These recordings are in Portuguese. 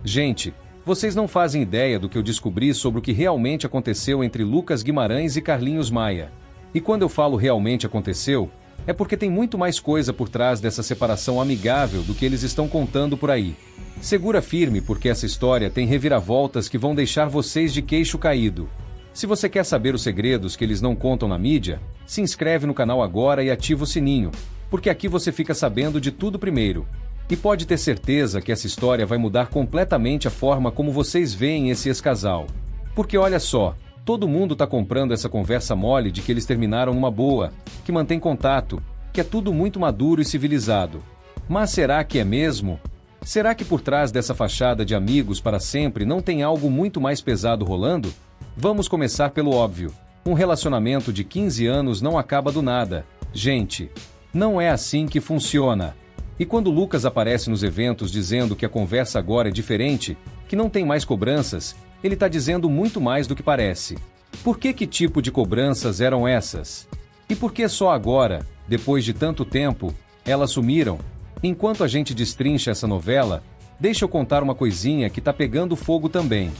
Gente, vocês não fazem ideia do que eu descobri sobre o que realmente aconteceu entre Lucas Guimarães e Carlinhos Maia. E quando eu falo realmente aconteceu, é porque tem muito mais coisa por trás dessa separação amigável do que eles estão contando por aí. Segura firme porque essa história tem reviravoltas que vão deixar vocês de queixo caído. Se você quer saber os segredos que eles não contam na mídia, se inscreve no canal agora e ativa o sininho, porque aqui você fica sabendo de tudo primeiro. E pode ter certeza que essa história vai mudar completamente a forma como vocês veem esse ex-casal. Porque olha só, todo mundo tá comprando essa conversa mole de que eles terminaram numa boa, que mantém contato, que é tudo muito maduro e civilizado. Mas será que é mesmo? Será que por trás dessa fachada de amigos para sempre não tem algo muito mais pesado rolando? Vamos começar pelo óbvio. Um relacionamento de 15 anos não acaba do nada. Gente, não é assim que funciona. E quando Lucas aparece nos eventos dizendo que a conversa agora é diferente, que não tem mais cobranças, ele está dizendo muito mais do que parece. Por que tipo de cobranças eram essas? E por que só agora, depois de tanto tempo, elas sumiram? Enquanto a gente destrincha essa novela, deixa eu contar uma coisinha que tá pegando fogo também.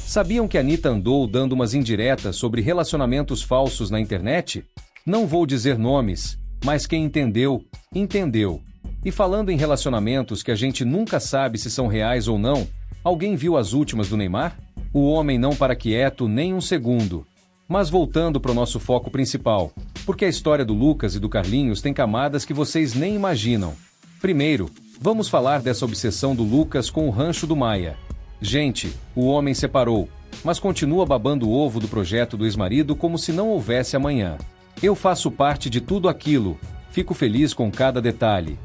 Sabiam que a Anitta andou dando umas indiretas sobre relacionamentos falsos na internet? Não vou dizer nomes, mas quem entendeu, entendeu. E falando em relacionamentos que a gente nunca sabe se são reais ou não, alguém viu as últimas do Neymar? O homem não para quieto nem um segundo. Mas voltando para o nosso foco principal, porque a história do Lucas e do Carlinhos tem camadas que vocês nem imaginam. Primeiro, vamos falar dessa obsessão do Lucas com o rancho do Maia. Gente, o homem separou, mas continua babando o ovo do projeto do ex-marido como se não houvesse amanhã. Eu faço parte de tudo aquilo, fico feliz com cada detalhe.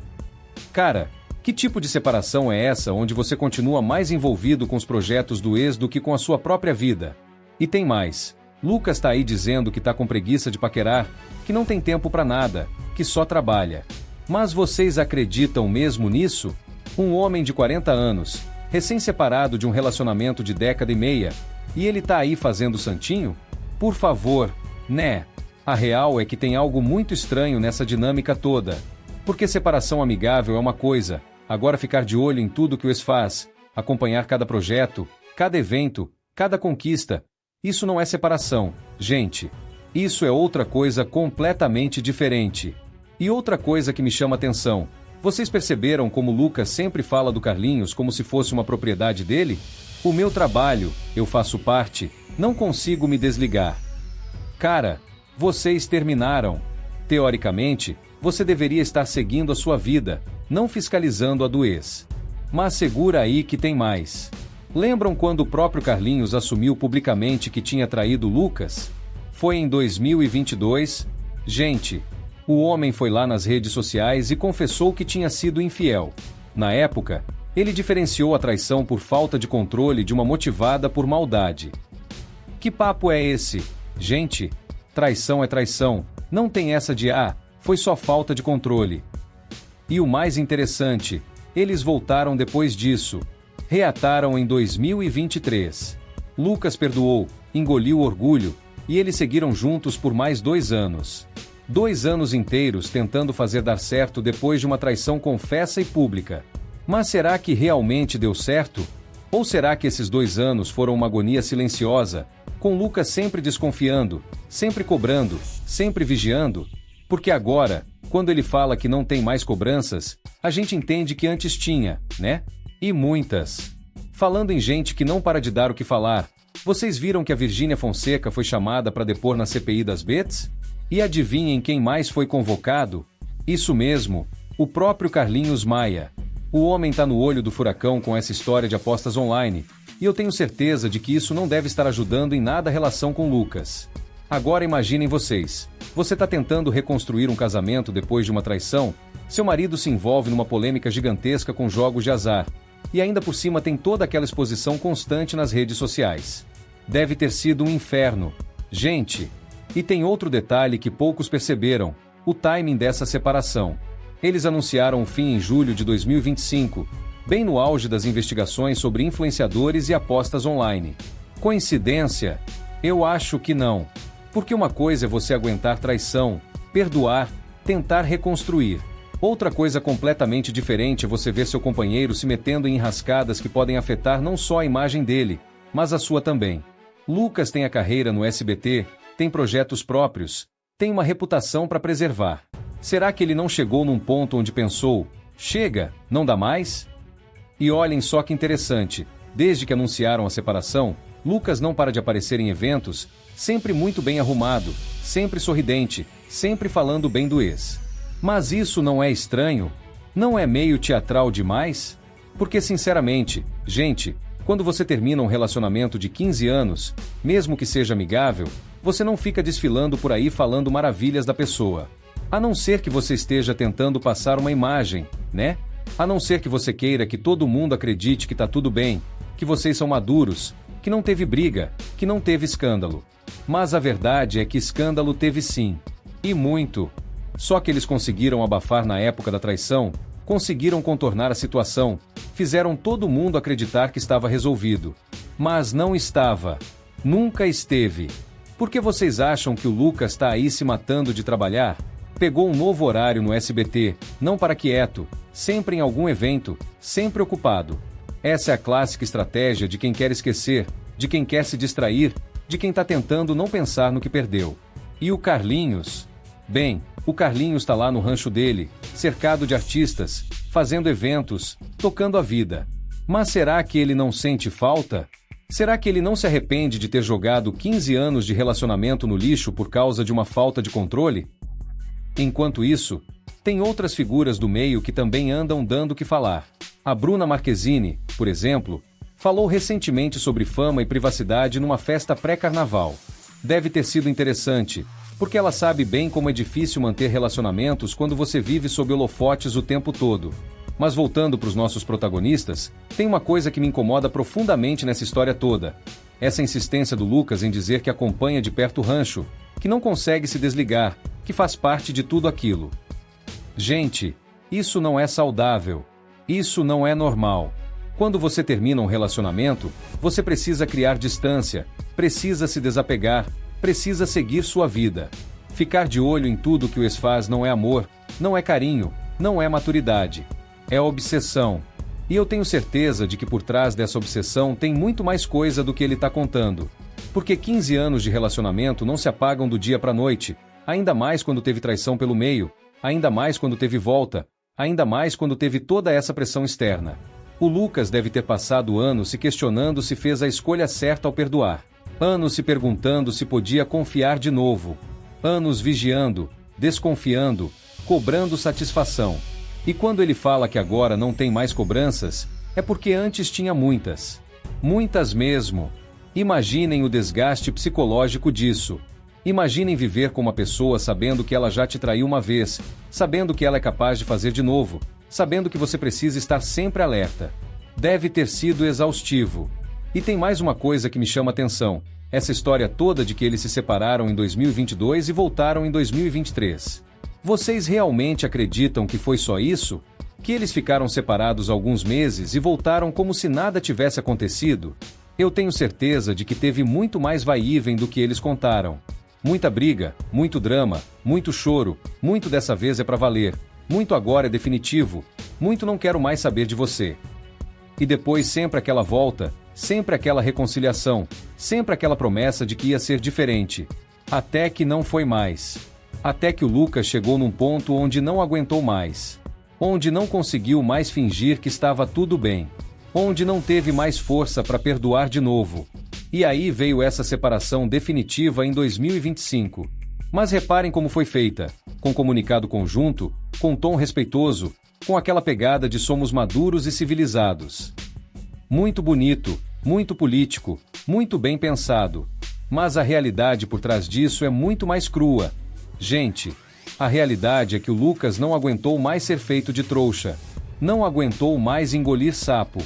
Cara, que tipo de separação é essa onde você continua mais envolvido com os projetos do ex do que com a sua própria vida? E tem mais. Lucas tá aí dizendo que tá com preguiça de paquerar, que não tem tempo pra nada, que só trabalha. Mas vocês acreditam mesmo nisso? Um homem de 40 anos, recém-separado de um relacionamento de década e meia, e ele tá aí fazendo santinho? Por favor, né? A real é que tem algo muito estranho nessa dinâmica toda. Porque separação amigável é uma coisa, agora ficar de olho em tudo que o ex faz, acompanhar cada projeto, cada evento, cada conquista, isso não é separação, gente. Isso é outra coisa completamente diferente. E outra coisa que me chama atenção, vocês perceberam como Lucas sempre fala do Carlinhos como se fosse uma propriedade dele? O meu trabalho, eu faço parte, não consigo me desligar. Cara, vocês terminaram. Teoricamente, você deveria estar seguindo a sua vida, não fiscalizando a do ex. Mas segura aí que tem mais. Lembram quando o próprio Carlinhos assumiu publicamente que tinha traído Lucas? Foi em 2022? Gente, o homem foi lá nas redes sociais e confessou que tinha sido infiel. Na época, ele diferenciou a traição por falta de controle de uma motivada por maldade. Que papo é esse? Gente, traição é traição, não tem essa de foi só falta de controle. E o mais interessante, eles voltaram depois disso. Reataram em 2023. Lucas perdoou, engoliu o orgulho, e eles seguiram juntos por mais 2 anos. 2 anos inteiros tentando fazer dar certo depois de uma traição confessa e pública. Mas será que realmente deu certo? Ou será que esses 2 anos foram uma agonia silenciosa, com Lucas sempre desconfiando, sempre cobrando, sempre vigiando? Porque agora, quando ele fala que não tem mais cobranças, a gente entende que antes tinha, né? E muitas. Falando em gente que não para de dar o que falar, vocês viram que a Virgínia Fonseca foi chamada para depor na CPI das Bets? E adivinhem quem mais foi convocado? Isso mesmo, o próprio Carlinhos Maia. O homem tá no olho do furacão com essa história de apostas online, e eu tenho certeza de que isso não deve estar ajudando em nada a relação com Lucas. Agora imaginem vocês, você tá tentando reconstruir um casamento depois de uma traição, seu marido se envolve numa polêmica gigantesca com jogos de azar, e ainda por cima tem toda aquela exposição constante nas redes sociais. Deve ter sido um inferno. Gente, e tem outro detalhe que poucos perceberam, o timing dessa separação. Eles anunciaram o fim em julho de 2025, bem no auge das investigações sobre influenciadores e apostas online. Coincidência? Eu acho que não. Porque uma coisa é você aguentar traição, perdoar, tentar reconstruir. Outra coisa completamente diferente é você ver seu companheiro se metendo em enrascadas que podem afetar não só a imagem dele, mas a sua também. Lucas tem a carreira no SBT, tem projetos próprios, tem uma reputação para preservar. Será que ele não chegou num ponto onde pensou, chega, não dá mais? E olhem só que interessante, desde que anunciaram a separação, Lucas não para de aparecer em eventos, sempre muito bem arrumado, sempre sorridente, sempre falando bem do ex. Mas isso não é estranho? Não é meio teatral demais? Porque sinceramente, gente, quando você termina um relacionamento de 15 anos, mesmo que seja amigável, você não fica desfilando por aí falando maravilhas da pessoa. A não ser que você esteja tentando passar uma imagem, né? A não ser que você queira que todo mundo acredite que tá tudo bem, que vocês são maduros, que não teve briga, que não teve escândalo. Mas a verdade é que escândalo teve sim. E muito. Só que eles conseguiram abafar na época da traição, conseguiram contornar a situação, fizeram todo mundo acreditar que estava resolvido. Mas não estava. Nunca esteve. Por que vocês acham que o Lucas tá aí se matando de trabalhar? Pegou um novo horário no SBT, não para quieto, sempre em algum evento, sempre ocupado. Essa é a clássica estratégia de quem quer esquecer, de quem quer se distrair, de quem tá tentando não pensar no que perdeu. E o Carlinhos? Bem, o Carlinhos tá lá no rancho dele, cercado de artistas, fazendo eventos, tocando a vida. Mas será que ele não sente falta? Será que ele não se arrepende de ter jogado 15 anos de relacionamento no lixo por causa de uma falta de controle? Enquanto isso, tem outras figuras do meio que também andam dando o que falar. A Bruna Marquezine, por exemplo, falou recentemente sobre fama e privacidade numa festa pré-carnaval. Deve ter sido interessante, porque ela sabe bem como é difícil manter relacionamentos quando você vive sob holofotes o tempo todo. Mas voltando para os nossos protagonistas, tem uma coisa que me incomoda profundamente nessa história toda. Essa insistência do Lucas em dizer que acompanha de perto o rancho, que não consegue se desligar, que faz parte de tudo aquilo. Gente, isso não é saudável. Isso não é normal. Quando você termina um relacionamento, você precisa criar distância, precisa se desapegar, precisa seguir sua vida. Ficar de olho em tudo que o ex faz não é amor, não é carinho, não é maturidade. É obsessão. E eu tenho certeza de que por trás dessa obsessão tem muito mais coisa do que ele está contando. Porque 15 anos de relacionamento não se apagam do dia para a noite, ainda mais quando teve traição pelo meio, ainda mais quando teve volta, ainda mais quando teve toda essa pressão externa. O Lucas deve ter passado anos se questionando se fez a escolha certa ao perdoar. Anos se perguntando se podia confiar de novo. Anos vigiando, desconfiando, cobrando satisfação. E quando ele fala que agora não tem mais cobranças, é porque antes tinha muitas. Muitas mesmo. Imaginem o desgaste psicológico disso. Imaginem viver com uma pessoa sabendo que ela já te traiu uma vez, sabendo que ela é capaz de fazer de novo, sabendo que você precisa estar sempre alerta. Deve ter sido exaustivo. E tem mais uma coisa que me chama atenção, essa história toda de que eles se separaram em 2022 e voltaram em 2023. Vocês realmente acreditam que foi só isso? Que eles ficaram separados alguns meses e voltaram como se nada tivesse acontecido? Eu tenho certeza de que teve muito mais vai e vem do que eles contaram. Muita briga, muito drama, muito choro, muito dessa vez é pra valer, muito agora é definitivo, muito não quero mais saber de você. E depois sempre aquela volta, sempre aquela reconciliação, sempre aquela promessa de que ia ser diferente. Até que não foi mais. Até que o Lucas chegou num ponto onde não aguentou mais. Onde não conseguiu mais fingir que estava tudo bem. Onde não teve mais força para perdoar de novo. E aí veio essa separação definitiva em 2025. Mas reparem como foi feita, com comunicado conjunto, com tom respeitoso, com aquela pegada de somos maduros e civilizados. Muito bonito, muito político, muito bem pensado. Mas a realidade por trás disso é muito mais crua. Gente, a realidade é que o Lucas não aguentou mais ser feito de trouxa. Não aguentou mais engolir sapo.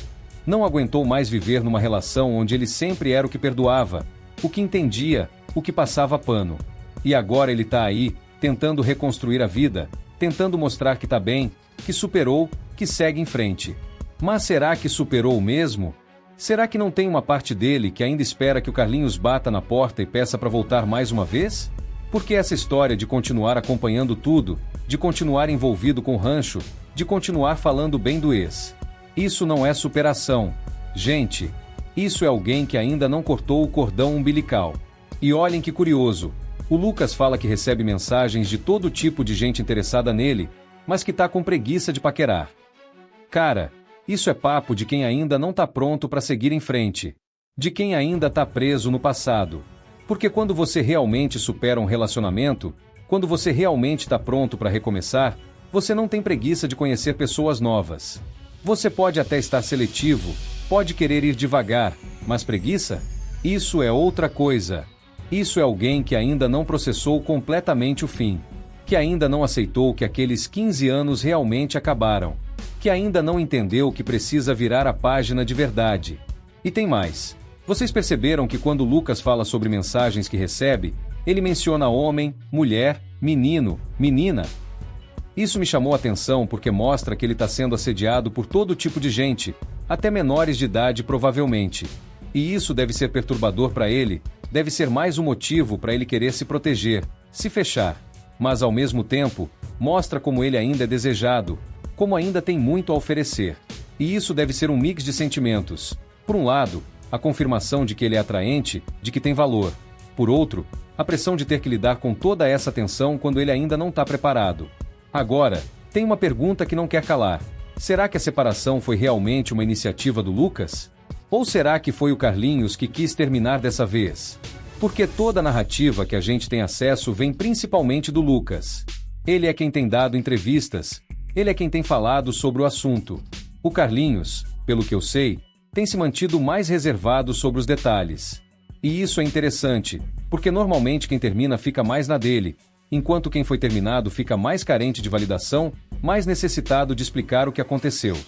Não aguentou mais viver numa relação onde ele sempre era o que perdoava, o que entendia, o que passava pano. E agora ele tá aí, tentando reconstruir a vida, tentando mostrar que tá bem, que superou, que segue em frente. Mas será que superou mesmo? Será que não tem uma parte dele que ainda espera que o Carlinhos bata na porta e peça para voltar mais uma vez? Porque essa história de continuar acompanhando tudo, de continuar envolvido com o rancho, de continuar falando bem do ex. Isso não é superação. Gente, isso é alguém que ainda não cortou o cordão umbilical. E olhem que curioso, o Lucas fala que recebe mensagens de todo tipo de gente interessada nele, mas que tá com preguiça de paquerar. Cara, isso é papo de quem ainda não tá pronto para seguir em frente. De quem ainda tá preso no passado. Porque quando você realmente supera um relacionamento, quando você realmente tá pronto para recomeçar, você não tem preguiça de conhecer pessoas novas. Você pode até estar seletivo, pode querer ir devagar, mas preguiça? Isso é outra coisa. Isso é alguém que ainda não processou completamente o fim. Que ainda não aceitou que aqueles 15 anos realmente acabaram. Que ainda não entendeu que precisa virar a página de verdade. E tem mais. Vocês perceberam que quando Lucas fala sobre mensagens que recebe, ele menciona homem, mulher, menino, menina? Isso me chamou a atenção porque mostra que ele está sendo assediado por todo tipo de gente, até menores de idade provavelmente. E isso deve ser perturbador para ele, deve ser mais um motivo para ele querer se proteger, se fechar. Mas ao mesmo tempo, mostra como ele ainda é desejado, como ainda tem muito a oferecer. E isso deve ser um mix de sentimentos. Por um lado, a confirmação de que ele é atraente, de que tem valor. Por outro, a pressão de ter que lidar com toda essa tensão quando ele ainda não está preparado. Agora, tem uma pergunta que não quer calar. Será que a separação foi realmente uma iniciativa do Lucas? Ou será que foi o Carlinhos que quis terminar dessa vez? Porque toda a narrativa que a gente tem acesso vem principalmente do Lucas. Ele é quem tem dado entrevistas, ele é quem tem falado sobre o assunto. O Carlinhos, pelo que eu sei, tem se mantido mais reservado sobre os detalhes. E isso é interessante, porque normalmente quem termina fica mais na dele, enquanto quem foi terminado fica mais carente de validação, mais necessitado de explicar o que aconteceu.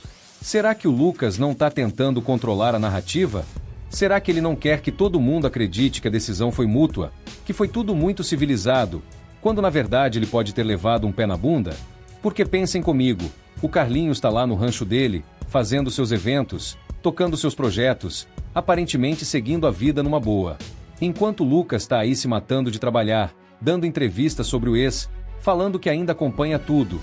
Será que o Lucas não está tentando controlar a narrativa? Será que ele não quer que todo mundo acredite que a decisão foi mútua, que foi tudo muito civilizado, quando na verdade ele pode ter levado um pé na bunda? Porque pensem comigo, o Carlinhos está lá no rancho dele, fazendo seus eventos, tocando seus projetos, aparentemente seguindo a vida numa boa. Enquanto o Lucas está aí se matando de trabalhar, dando entrevistas sobre o ex, falando que ainda acompanha tudo.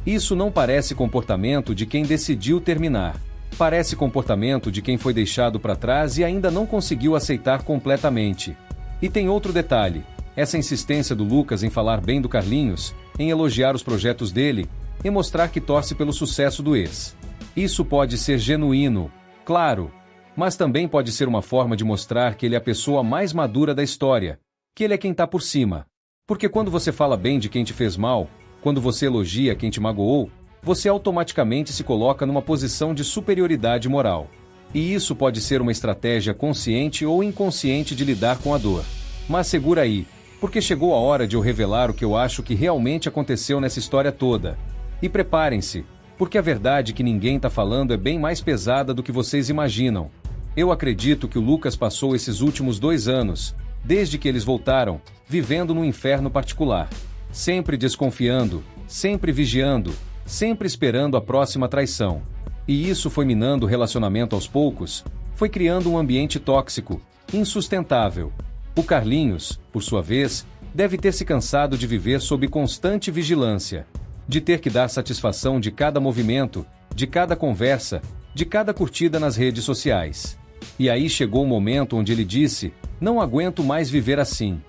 Isso não parece comportamento de quem decidiu terminar. Parece comportamento de quem foi deixado para trás e ainda não conseguiu aceitar completamente. E tem outro detalhe, essa insistência do Lucas em falar bem do Carlinhos, em elogiar os projetos dele, e mostrar que torce pelo sucesso do ex. Isso pode ser genuíno, claro, mas também pode ser uma forma de mostrar que ele é a pessoa mais madura da história, que ele é quem está por cima. Porque quando você fala bem de quem te fez mal, quando você elogia quem te magoou, você automaticamente se coloca numa posição de superioridade moral. E isso pode ser uma estratégia consciente ou inconsciente de lidar com a dor. Mas segura aí, porque chegou a hora de eu revelar o que eu acho que realmente aconteceu nessa história toda. E preparem-se, porque a verdade que ninguém está falando é bem mais pesada do que vocês imaginam. Eu acredito que o Lucas passou esses últimos 2 anos, desde que eles voltaram, vivendo num inferno particular. Sempre desconfiando, sempre vigiando, sempre esperando a próxima traição. E isso foi minando o relacionamento aos poucos, foi criando um ambiente tóxico, insustentável. O Carlinhos, por sua vez, deve ter se cansado de viver sob constante vigilância. De ter que dar satisfação de cada movimento, de cada conversa, de cada curtida nas redes sociais. E aí chegou o momento onde ele disse: "Não aguento mais viver assim."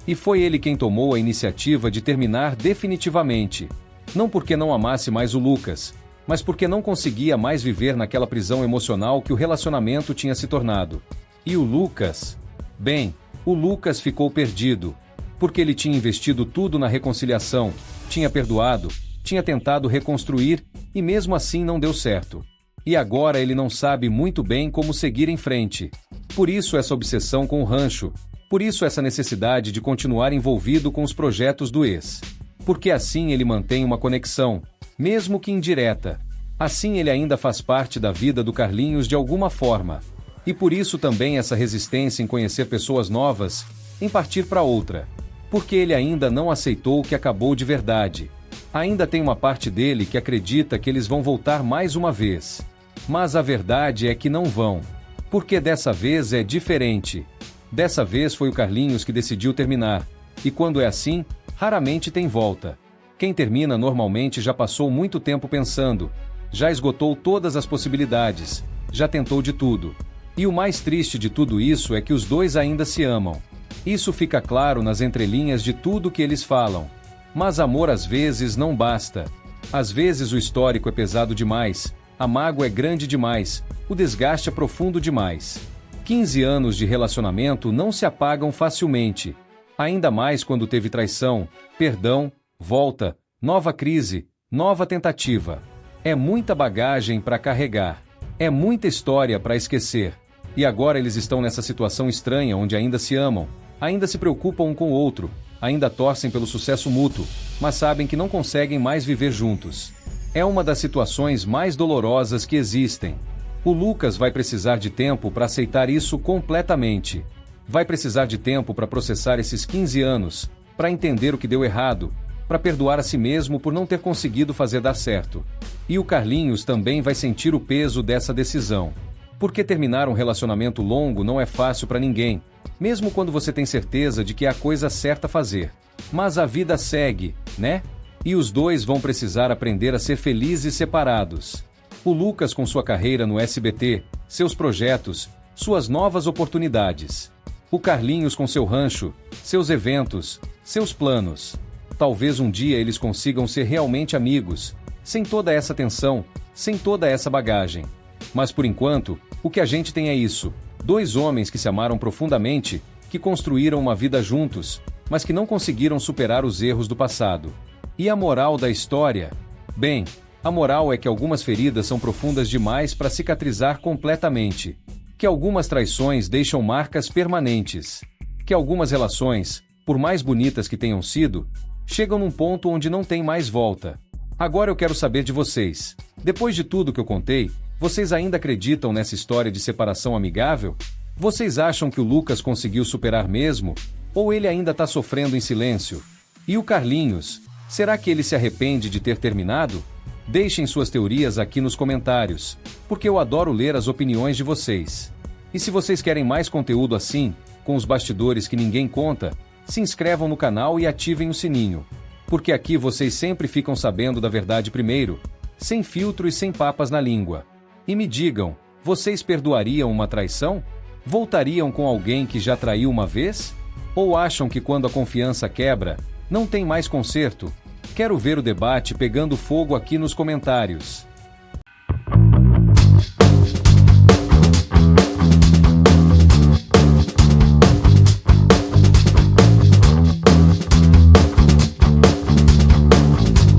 E foi ele quem tomou a iniciativa de terminar definitivamente. Não porque não amasse mais o Lucas, mas porque não conseguia mais viver naquela prisão emocional que o relacionamento tinha se tornado. E o Lucas? Bem, o Lucas ficou perdido. Porque ele tinha investido tudo na reconciliação, tinha perdoado, tinha tentado reconstruir, e mesmo assim não deu certo. E agora ele não sabe muito bem como seguir em frente. Por isso essa obsessão com o rancho. Por isso essa necessidade de continuar envolvido com os projetos do ex. Porque assim ele mantém uma conexão, mesmo que indireta. Assim ele ainda faz parte da vida do Carlinhos de alguma forma. E por isso também essa resistência em conhecer pessoas novas, em partir para outra. Porque ele ainda não aceitou que acabou de verdade. Ainda tem uma parte dele que acredita que eles vão voltar mais uma vez. Mas a verdade é que não vão. Porque dessa vez é diferente. Dessa vez foi o Carlinhos que decidiu terminar. E quando é assim, raramente tem volta. Quem termina normalmente já passou muito tempo pensando, já esgotou todas as possibilidades, já tentou de tudo. E o mais triste de tudo isso é que os dois ainda se amam. Isso fica claro nas entrelinhas de tudo que eles falam. Mas amor às vezes não basta. Às vezes o histórico é pesado demais, a mágoa é grande demais, o desgaste é profundo demais. 15 anos de relacionamento não se apagam facilmente. Ainda mais quando teve traição, perdão, volta, nova crise, nova tentativa. É muita bagagem para carregar. É muita história para esquecer. E agora eles estão nessa situação estranha onde ainda se amam, ainda se preocupam um com o outro, ainda torcem pelo sucesso mútuo, mas sabem que não conseguem mais viver juntos. É uma das situações mais dolorosas que existem. O Lucas vai precisar de tempo para aceitar isso completamente. Vai precisar de tempo para processar esses 15 anos, para entender o que deu errado, para perdoar a si mesmo por não ter conseguido fazer dar certo. E o Carlinhos também vai sentir o peso dessa decisão. Porque terminar um relacionamento longo não é fácil para ninguém, mesmo quando você tem certeza de que é a coisa certa a fazer. Mas a vida segue, né? E os dois vão precisar aprender a ser felizes separados. O Lucas com sua carreira no SBT, seus projetos, suas novas oportunidades. O Carlinhos com seu rancho, seus eventos, seus planos. Talvez um dia eles consigam ser realmente amigos, sem toda essa tensão, sem toda essa bagagem. Mas por enquanto, o que a gente tem é isso: dois homens que se amaram profundamente, que construíram uma vida juntos, mas que não conseguiram superar os erros do passado. E a moral da história? Bem, a moral é que algumas feridas são profundas demais para cicatrizar completamente. Que algumas traições deixam marcas permanentes. Que algumas relações, por mais bonitas que tenham sido, chegam num ponto onde não tem mais volta. Agora eu quero saber de vocês. Depois de tudo que eu contei, vocês ainda acreditam nessa história de separação amigável? Vocês acham que o Lucas conseguiu superar mesmo? Ou ele ainda está sofrendo em silêncio? E o Carlinhos? Será que ele se arrepende de ter terminado? Deixem suas teorias aqui nos comentários, porque eu adoro ler as opiniões de vocês. E se vocês querem mais conteúdo assim, com os bastidores que ninguém conta, se inscrevam no canal e ativem o sininho. Porque aqui vocês sempre ficam sabendo da verdade primeiro, sem filtro e sem papas na língua. E me digam, vocês perdoariam uma traição? Voltariam com alguém que já traiu uma vez? Ou acham que quando a confiança quebra, não tem mais conserto? Quero ver o debate pegando fogo aqui nos comentários.